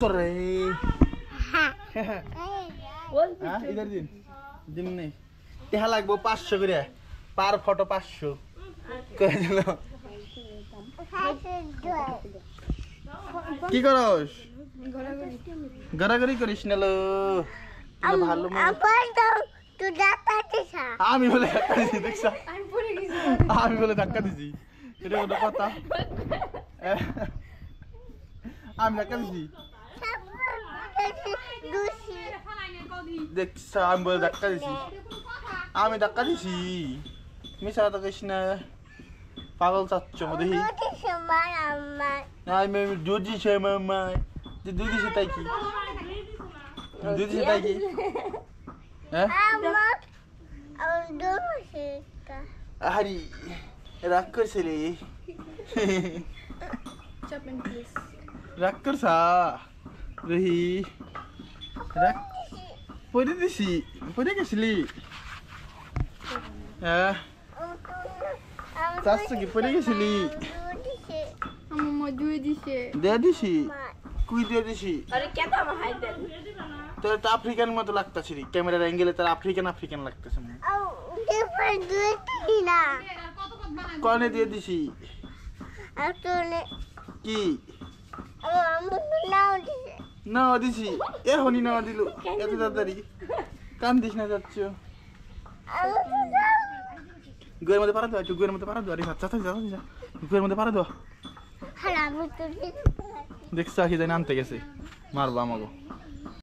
कर रहे इधर दिन दिन नहीं टेहा लागबो 500 করে পার ফটো 500 কই দিল কি করস গড়াগড়ি করিস না লো ভালো তুই ধাক্কা দিছ আমি বলে ধাক্কা দিছি দেখছ আমি পড়ে গেছি আমি বলে ধাক্কা দিছি এটা কোনো কথা আমি ধাক্কা দিছি দেখছ আমি বলে ধাক্কা দিছি আমি ধাক্কা দিছি মিছা কথা কইছ না পাগল চাচ্ছ দেখি আমি দুধ দিছে মামা দুধ দিছে তাই কি দুধ দিছে তাই কি হ্যাঁ আরে রাগ করছিলি রাগ করছা রহি রাগ পড়ে দিছি পড়ে গেছিলি হ্যাঁ চাচ্ছ কি পড়ে গেছিলি দে দিছি কুই দিয়ে দিছি তোর তো আফ্রিকান মতো লাগতেছিলি ক্যামেরার অ্যাঙ্গেলে তোর আফ্রিকান লাগতেছে কনে দিয়ে দিছি কি না দিছি এখনই না দিল এত তাড়াতাড়ি কান দিস না যাচ্ছ গুয়ের মধ্যে পারা দাও একটু গুয়ের মধ্যে পারা দাও আরে যা গুয়ের মধ্যে পারা দাও দেখছ কি জানি আনতে গেছে মারবা আমাকে